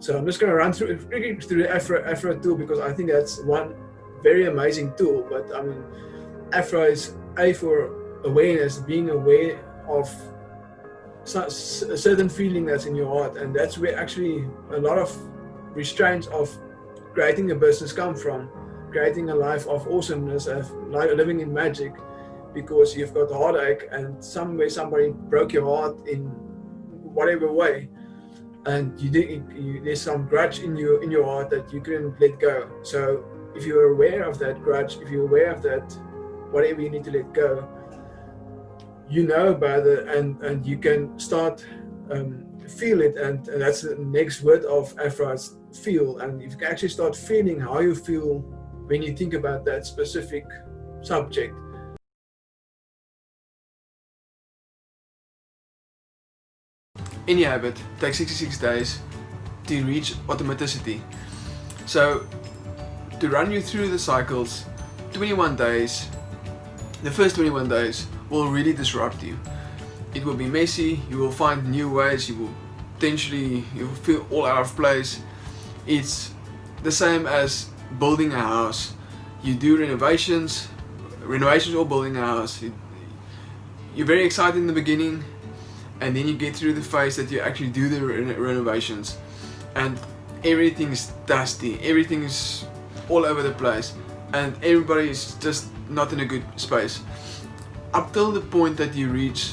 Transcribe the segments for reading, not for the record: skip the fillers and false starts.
So I'm just going to run quickly through the Afro tool, because I think that's one very amazing tool. But I mean, Afro is for awareness, being aware of a certain feeling that's in your heart, and that's where actually a lot of restraints of creating a business come from. Creating a life of awesomeness, of living in magic, because you've got a heartache and somebody broke your heart in whatever way, and there's some grudge in your heart that you couldn't let go. So if you're aware of that grudge, if you're aware of that whatever you need to let go, you know about it, and you can start feel it, and that's the next word of Afro, is feel. And if you can actually start feeling how you feel when you think about that specific subject. Any habit takes 66 days to reach automaticity. So to run you through the cycles, 21 days, the first 21 days will really disrupt you. It will be messy, you will find new ways, you will feel all out of place. It's the same as building a house. You do renovations or building a house. You're very excited in the beginning, and then you get through the phase that you actually do the renovations, and everything is dusty, everything is all over the place, and everybody is just not in a good space. Up till the point that you reach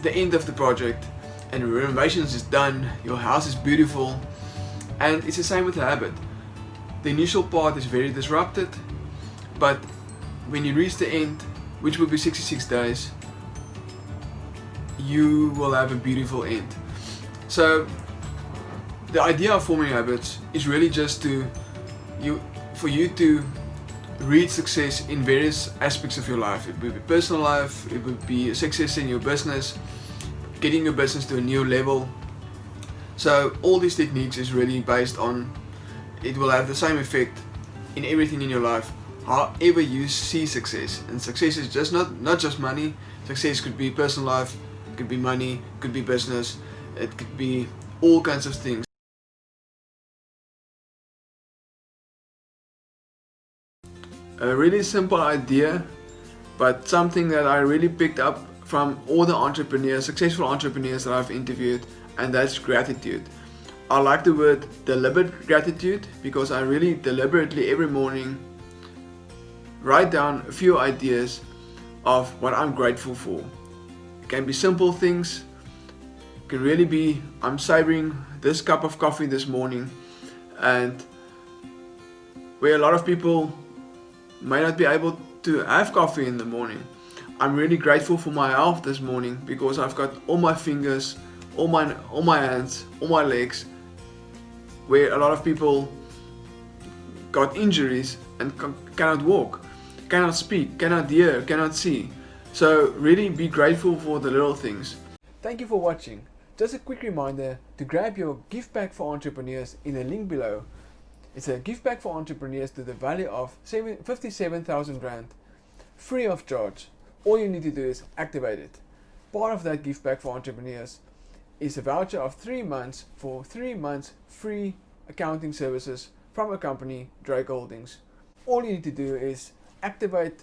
the end of the project and the renovations is done, your house is beautiful. And it's the same with the habit. The initial part is very disrupted, but when you reach the end, which will be 66 days, you will have a beautiful end. So the idea of forming habits is really just for you to reach success in various aspects of your life. It would be personal life, it would be success in your business, getting your business to a new level. So all these techniques is really based on, it will have the same effect in everything in your life, however you see success. And success is just not just money. Success could be personal life, it could be money, it could be business, it could be all kinds of things. A really simple idea, but something that I really picked up from all the successful entrepreneurs that I've interviewed, and that's gratitude. I like the word deliberate gratitude, because I really deliberately every morning write down a few ideas of what I'm grateful for. It can be simple things, it can really be, I'm savoring this cup of coffee this morning, and where a lot of people may not be able to have coffee in the morning. I'm really grateful for my health this morning, because I've got all my fingers, all my hands, all my legs, where a lot of people got injuries and cannot walk, cannot speak, cannot hear, cannot see. So really be grateful for the little things. Thank you for watching. Just a quick reminder to grab your gift pack for entrepreneurs in the link below. It's a gift pack for entrepreneurs to the value of 57,000 Rand, free of charge. All you need to do is activate it. Part of that gift pack for entrepreneurs is a voucher of 3 months for 3 months free accounting services from a company, Dryk Holdings. All you need to do is activate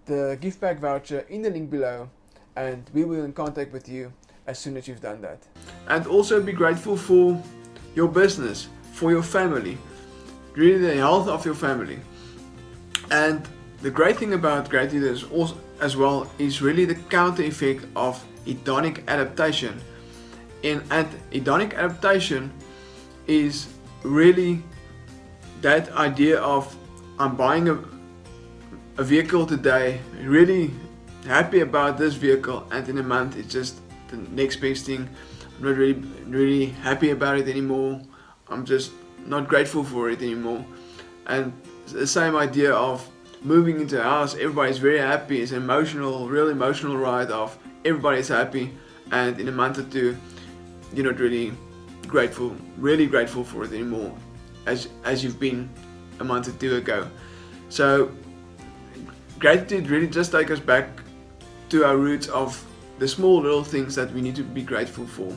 the gift pack voucher in the link below, and we will in contact with you as soon as you've done that. And also be grateful for your business, for your family, really the health of your family. And the great thing about gratitude is also, as well, is really the counter effect of hedonic adaptation. And hedonic adaptation is really that idea of, I'm buying a vehicle today, really happy about this vehicle, and in a month it's just the next best thing. I'm not really happy about it anymore. I'm just not grateful for it anymore. And the same idea of moving into a house, everybody's very happy. It's an real emotional ride of everybody's happy, and in a month or two you're not really grateful for it anymore as you've been a month or two ago. So gratitude really just takes us back to our roots of the small little things that we need to be grateful for.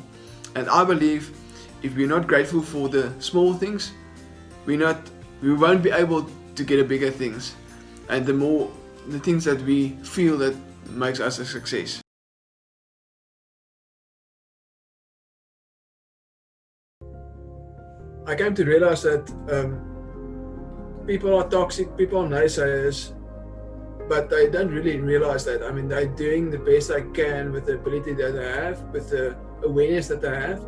And I believe if we're not grateful for the small things, we won't be able to get a bigger things, and the things that we feel that makes us a success. I came to realize that people are toxic, people are naysayers, but they don't really realize that. I mean, they're doing the best they can with the ability that they have, with the awareness that they have.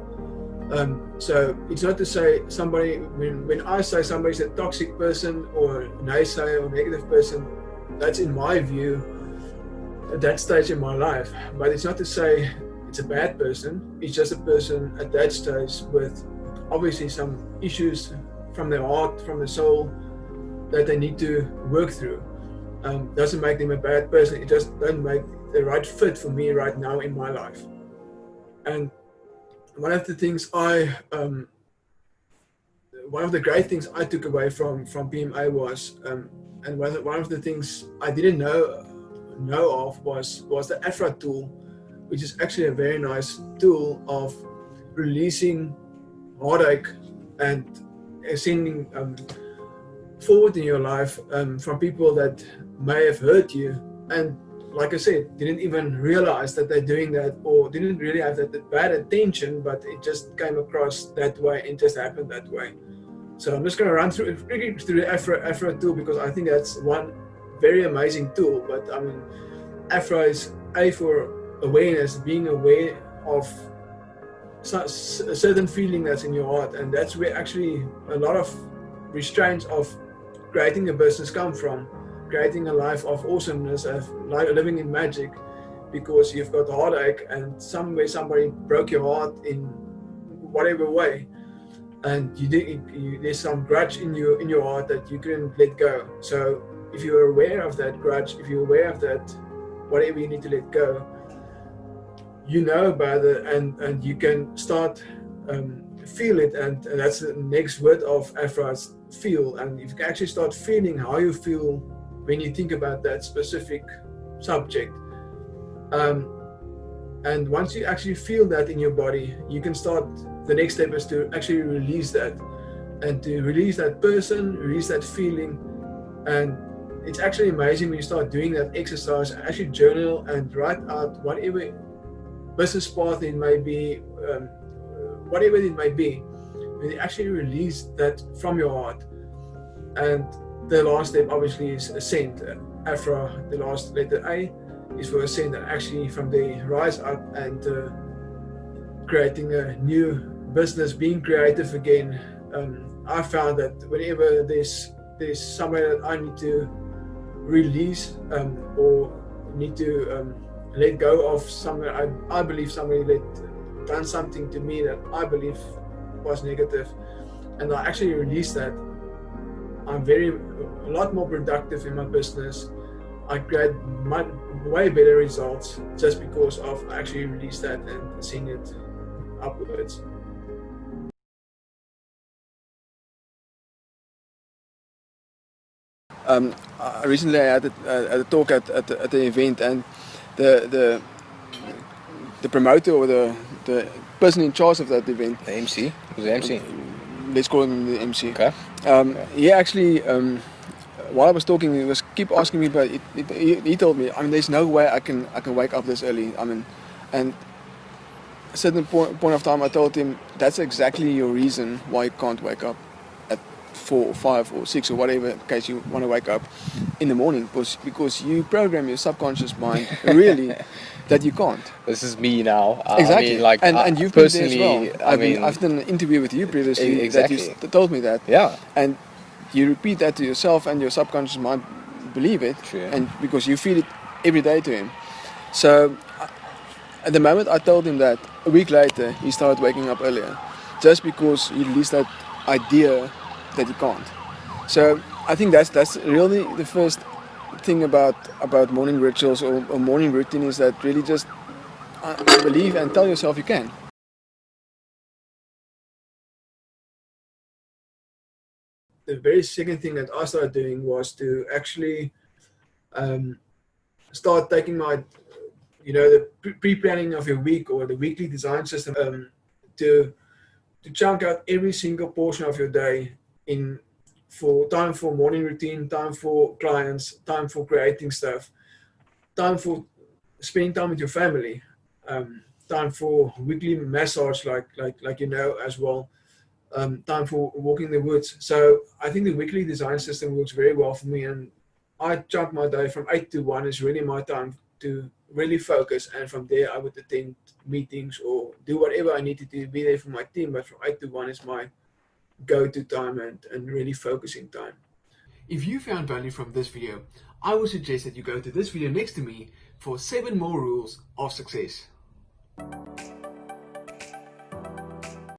So it's not to say somebody, when I say somebody's a toxic person or a naysayer or negative person, that's in my view at that stage in my life. But it's not to say it's a bad person. It's just a person at that stage with obviously some issues from their heart, from the soul, that they need to work through. Doesn't make them a bad person. It just doesn't make the right fit for me right now in my life. And one of the things one of the great things I took away from PMA was, and one of the things I didn't know of was the Afro tool, which is actually a very nice tool of releasing heartache and sending forward in your life from people that may have hurt you, and like I said, didn't even realize that they're doing that, or didn't really have that bad intention, but it just came across that way and just happened that way. So I'm just going to run through the Afro tool, because I think that's one very amazing tool. But I mean, Afro is for awareness, being aware of a certain feeling that's in your heart, and that's where actually a lot of restraints of creating a business come from, creating a life of awesomeness, of living in magic, because you've got heartache and somewhere somebody broke your heart in whatever way, and there's some grudge in your heart that you couldn't let go. So if you're aware of that grudge, if you're aware of that whatever you need to let go, you know about it, and you can start feel it, and that's the next word of Afro, is feel. And if you can actually start feeling how you feel when you think about that specific subject, and once you actually feel that in your body, you can start, the next step is to actually release that, and to release that person, release that feeling. And it's actually amazing when you start doing that exercise, and actually journal and write out whatever business path it may be, whatever it may be, when you actually release that from your heart. And the last step obviously is ascent. Afro, the last letter A, is for ascent, and actually from there rise up and creating a new business, being creative again. I found that whenever there's somewhere that I need to release or need to let go of somewhere, I believe somebody done something to me that I believe was negative, and I actually release that, I'm a lot more productive in my business. I create way better results just because of actually release that and seeing it upwards. Recently I had a talk at the event, and the promoter, or the person in charge of that event, The MC? Who's the MC? Let's call him the MC. Okay. He actually, while I was talking, he was keep asking me, but he told me, I mean, there's no way I can wake up this early. I mean, and at a certain point of time, I told him, that's exactly your reason why you can't wake up at 4 or 5 or 6 or whatever in case you want to wake up in the morning, because you program your subconscious mind really that you can't. This is me now. Exactly. I mean, like, and you've been there as personally, well. I've done an interview with you previously exactly. that you told me that. Yeah. And you repeat that to yourself, and your subconscious mind believe it. Sure. And because you feel it every day to him. So at the moment I told him that, a week later he started waking up earlier, just because he released that idea that he can't. So I think that's really the first thing about morning rituals or morning routine, is that really just believe and tell yourself you can. The very second thing that I started doing was to actually start taking my, the pre-planning of your week, or the weekly design system, to to chunk out every single portion of your day in for time for morning routine, time for clients, time for creating stuff, time for spending time with your family, time for weekly massage, like as well, time for walking the woods. So I think the weekly design system works very well for me, and I chunk my day from 8 to 1 is really my time to really focus, and from there I would attend meetings or do whatever I need to do, be there for my team, but from 8 to 1 is my go-to time and really focusing time. If you found value from this video, I would suggest that you go to this video next to me for 7 more rules of success.